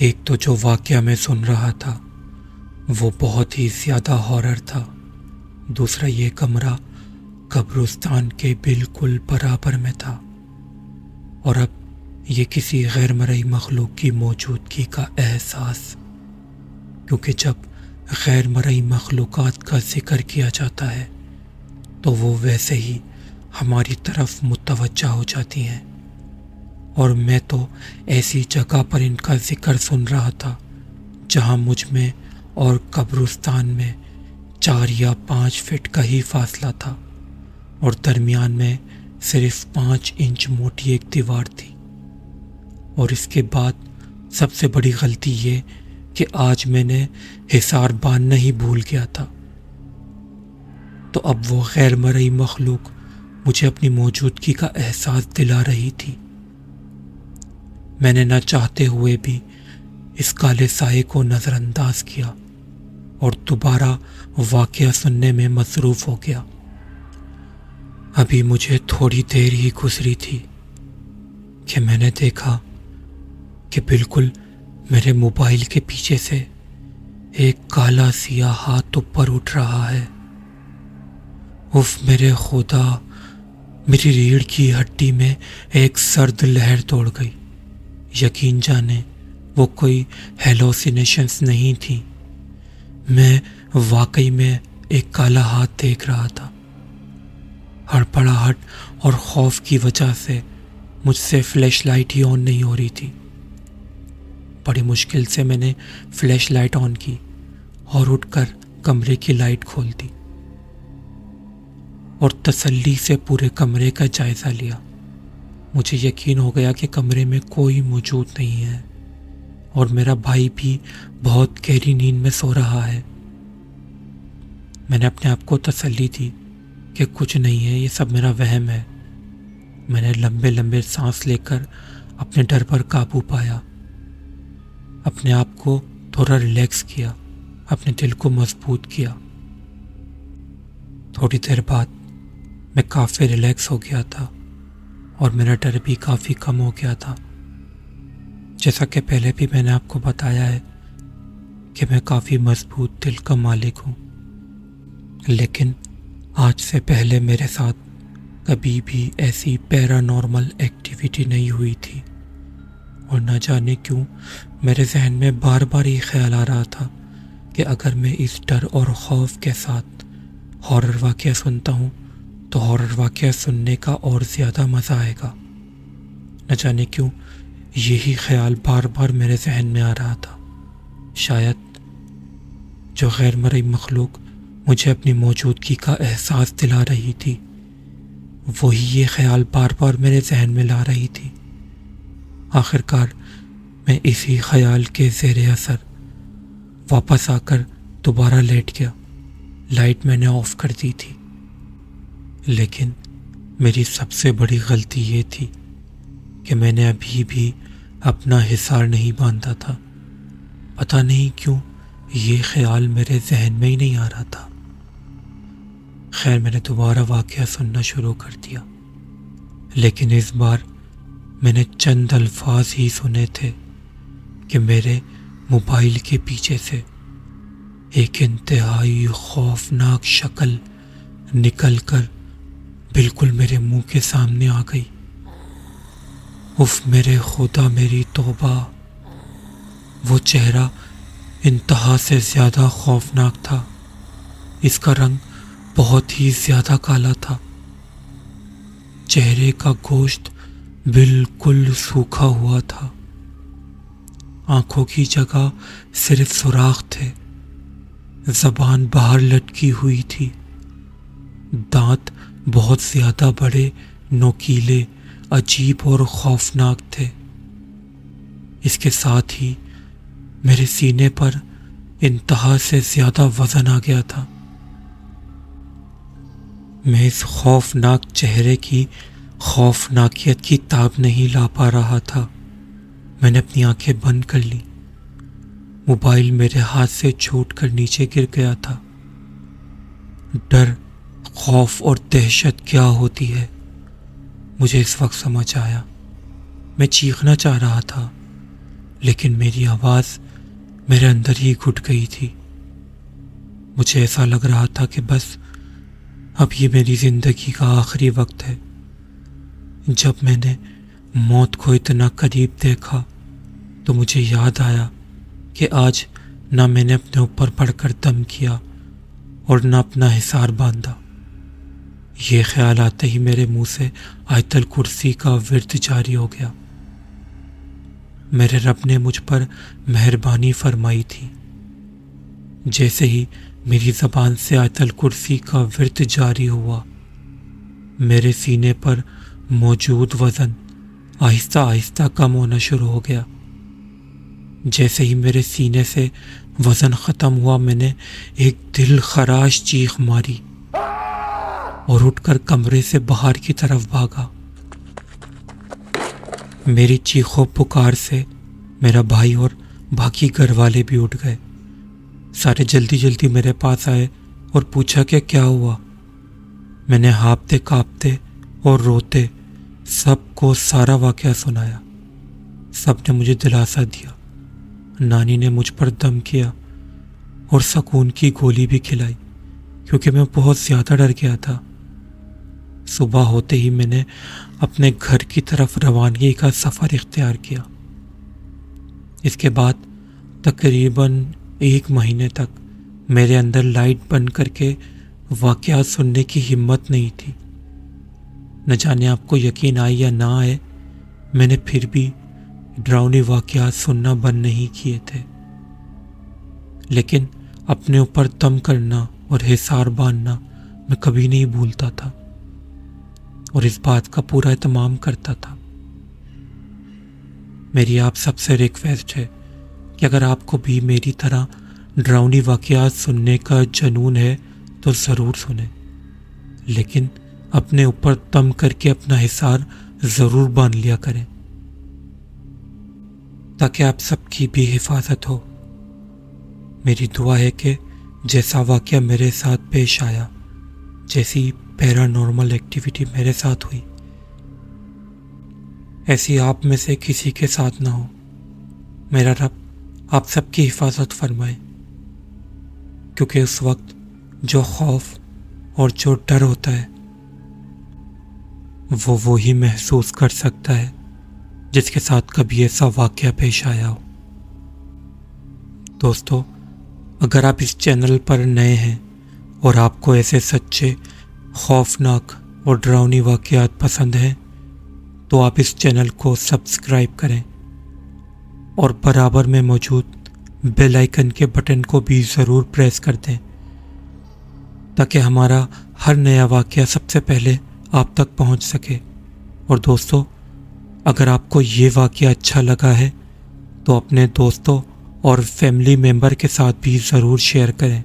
ایک تو جو واقعہ میں سن رہا تھا وہ بہت ہی زیادہ ہارر تھا، دوسرا یہ کمرہ قبرستان کے بالکل برابر میں تھا، اور اب یہ کسی غیر مرئی مخلوق کی موجودگی کا احساس، کیونکہ جب غیر مرئی مخلوقات کا ذکر کیا جاتا ہے تو وہ ویسے ہی ہماری طرف متوجہ ہو جاتی ہیں، اور میں تو ایسی جگہ پر ان کا ذکر سن رہا تھا جہاں مجھ میں اور قبرستان میں 4 یا 5 فٹ کا ہی فاصلہ تھا، اور درمیان میں صرف 5 انچ موٹی ایک دیوار تھی۔ اور اس کے بعد سب سے بڑی غلطی یہ کہ آج میں نے حصار باندھنا ہی بھول گیا تھا، تو اب وہ غیر مرئی مخلوق مجھے اپنی موجودگی کا احساس دلا رہی تھی۔ میں نے نہ چاہتے ہوئے بھی اس کالے سائے کو نظر انداز کیا اور دوبارہ واقعہ سننے میں مصروف ہو گیا۔ ابھی مجھے تھوڑی دیر ہی گزری تھی کہ میں نے دیکھا کہ بالکل میرے موبائل کے پیچھے سے ایک کالا سیاہ ہاتھ اوپر اٹھ رہا ہے۔ اف میرے خدا، میری ریڑھ کی ہڈی میں ایک سرد لہر دوڑ گئی۔ یقین جانے وہ کوئی ہیلوسینیشنز نہیں تھی، میں واقعی میں ایک کالا ہاتھ دیکھ رہا تھا۔ ہڑبڑاہٹ اور خوف کی وجہ سے مجھ سے فلیش لائٹ ہی آن نہیں ہو رہی تھی۔ بڑی مشکل سے میں نے فلیش لائٹ آن کی اور اٹھ کر کمرے کی لائٹ کھول دی اور تسلی سے پورے کمرے کا جائزہ لیا۔ مجھے یقین ہو گیا کہ کمرے میں کوئی موجود نہیں ہے اور میرا بھائی بھی بہت گہری نیند میں سو رہا ہے۔ میں نے اپنے آپ کو تسلی دی کہ کچھ نہیں ہے، یہ سب میرا وہم ہے۔ میں نے لمبے لمبے سانس لے کر اپنے ڈر پر قابو پایا، اپنے آپ کو تھوڑا ریلیکس کیا، اپنے دل کو مضبوط کیا۔ تھوڑی دیر بعد میں کافی ریلیکس ہو گیا تھا اور میرا ڈر بھی کافی کم ہو گیا تھا۔ جیسا کہ پہلے بھی میں نے آپ کو بتایا ہے کہ میں کافی مضبوط دل کا مالک ہوں، لیکن آج سے پہلے میرے ساتھ کبھی بھی ایسی پیرانارمل ایکٹیویٹی نہیں ہوئی تھی، اور نہ جانے کیوں میرے ذہن میں بار بار یہ خیال آ رہا تھا کہ اگر میں اس ڈر اور خوف کے ساتھ ہارر واقعہ سنتا ہوں تو ہارر واقعہ سننے کا اور زیادہ مزہ آئے گا۔ نہ جانے کیوں یہی خیال بار بار میرے ذہن میں آ رہا تھا۔ شاید جو غیر مرئی مخلوق مجھے اپنی موجودگی کا احساس دلا رہی تھی وہی یہ خیال بار بار میرے ذہن میں لا رہی تھی۔ آخر کار میں اسی خیال کے زیر اثر واپس آ کر دوبارہ لیٹ گیا۔ لائٹ میں نے آف کر دی تھی، لیکن میری سب سے بڑی غلطی یہ تھی کہ میں نے ابھی بھی اپنا حصار نہیں باندھا تھا۔ پتہ نہیں کیوں یہ خیال میرے ذہن میں ہی نہیں آ رہا تھا۔ خیر میں نے دوبارہ واقعہ سننا شروع کر دیا، لیکن اس بار میں نے چند الفاظ ہی سنے تھے کہ میرے موبائل کے پیچھے سے ایک انتہائی خوفناک شکل نکل کر بالکل میرے منہ کے سامنے آ گئی۔ اف میرے خدا، میری توبہ! وہ چہرہ انتہا سے زیادہ خوفناک تھا۔ اس کا رنگ بہت ہی زیادہ کالا تھا، چہرے کا گوشت بالکل سوکھا ہوا تھا، آنکھوں کی جگہ صرف سوراخ تھے، زبان باہر لٹکی ہوئی تھی، دانت بہت زیادہ بڑے، نوکیلے، عجیب اور خوفناک تھے۔ اس کے ساتھ ہی میرے سینے پر انتہا سے زیادہ وزن آ گیا تھا۔ میں اس خوفناک چہرے کی خوفناکیت کی تاب نہیں لا پا رہا تھا۔ میں نے اپنی آنکھیں بند کر لیں۔ موبائل میرے ہاتھ سے چھوٹ کر نیچے گر گیا تھا۔ ڈر، خوف اور دہشت کیا ہوتی ہے مجھے اس وقت سمجھ آیا۔ میں چیخنا چاہ رہا تھا، لیکن میری آواز میرے اندر ہی گھٹ گئی تھی۔ مجھے ایسا لگ رہا تھا کہ بس اب یہ میری زندگی کا آخری وقت ہے۔ جب میں نے موت کو اتنا قریب دیکھا تو مجھے یاد آیا کہ آج نہ میں نے اپنے اوپر پڑھ کر دم کیا اور نہ اپنا حصار باندھا۔ یہ خیال آتے ہی میرے منہ سے آیت الکرسی کا ورد جاری ہو گیا۔ میرے رب نے مجھ پر مہربانی فرمائی تھی۔ جیسے ہی میری زبان سے آیت الکرسی کا ورد جاری ہوا، میرے سینے پر موجود وزن آہستہ آہستہ کم ہونا شروع ہو گیا۔ جیسے ہی میرے سینے سے وزن ختم ہوا، میں نے ایک دل خراش چیخ ماری اور اٹھ کر کمرے سے باہر کی طرف بھاگا۔ میری چیخوں پکار سے میرا بھائی اور باقی گھر والے بھی اٹھ گئے۔ سارے جلدی جلدی میرے پاس آئے اور پوچھا کہ کیا ہوا۔ میں نے ہانپتے کانپتے اور روتے سب کو سارا واقعہ سنایا۔ سب نے مجھے دلاسا دیا۔ نانی نے مجھ پر دم کیا اور سکون کی گولی بھی کھلائی، کیونکہ میں بہت زیادہ ڈر گیا تھا۔ صبح ہوتے ہی میں نے اپنے گھر کی طرف روانگی کا سفر اختیار کیا۔ اس کے بعد تقریباً 1 مہینے تک میرے اندر لائٹ بند کر کے واقعات سننے کی ہمت نہیں تھی۔ نہ جانے آپ کو یقین آئے یا نہ آئے، میں نے پھر بھی ڈراؤنی واقعات سننا بند نہیں کیے تھے، لیکن اپنے اوپر دم کرنا اور حصار باندھنا میں کبھی نہیں بھولتا تھا اور اس بات کا پورا اہتمام کرتا تھا۔ میری آپ سب سے ریکویسٹ ہے کہ اگر آپ کو بھی میری طرح ڈراؤنی واقعات سننے کا جنون ہے تو ضرور سنیں، لیکن اپنے اوپر دم کر کے اپنا حصار ضرور باندھ لیا کریں تاکہ آپ سب کی بھی حفاظت ہو۔ میری دعا ہے کہ جیسا واقعہ میرے ساتھ پیش آیا، جیسی پیرانارمل ایکٹیویٹی میرے ساتھ ہوئی، ایسی آپ میں سے کسی کے ساتھ نہ ہو۔ میرا رب آپ سب کی حفاظت فرمائے، کیونکہ اس وقت جو خوف اور جو ڈر ہوتا ہے وہ وہی محسوس کر سکتا ہے جس کے ساتھ کبھی ایسا واقعہ پیش آیا ہو۔ دوستو، اگر آپ اس چینل پر نئے ہیں اور آپ کو ایسے سچے، خوفناک اور ڈراؤنی واقعات پسند ہیں تو آپ اس چینل کو سبسکرائب کریں اور برابر میں موجود بیل آئیکن کے بٹن کو بھی ضرور پریس کر دیں تاکہ ہمارا ہر نیا واقعہ سب سے پہلے آپ تک پہنچ سکے۔ اور دوستو، اگر آپ کو یہ واقعہ اچھا لگا ہے تو اپنے دوستوں اور فیملی ممبر کے ساتھ بھی ضرور شیئر کریں۔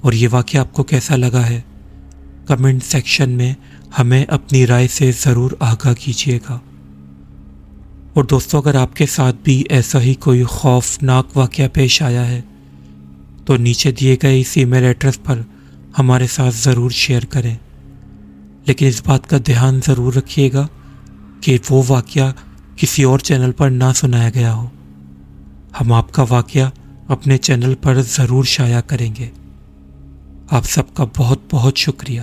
اور یہ واقعہ آپ کو کیسا لگا ہے کمنٹ سیکشن میں ہمیں اپنی رائے سے ضرور آگاہ کیجیے گا۔ اور دوستو، اگر آپ کے ساتھ بھی ایسا ہی کوئی خوفناک واقعہ پیش آیا ہے تو نیچے دیے گئے اس ای میل ایڈریس پر ہمارے ساتھ ضرور شیئر کریں، لیکن اس بات کا دھیان ضرور رکھیے گا کہ وہ واقعہ کسی اور چینل پر نہ سنایا گیا ہو۔ ہم آپ کا واقعہ اپنے چینل پر ضرور شائع کریں گے۔ آپ سب کا بہت بہت شکریہ۔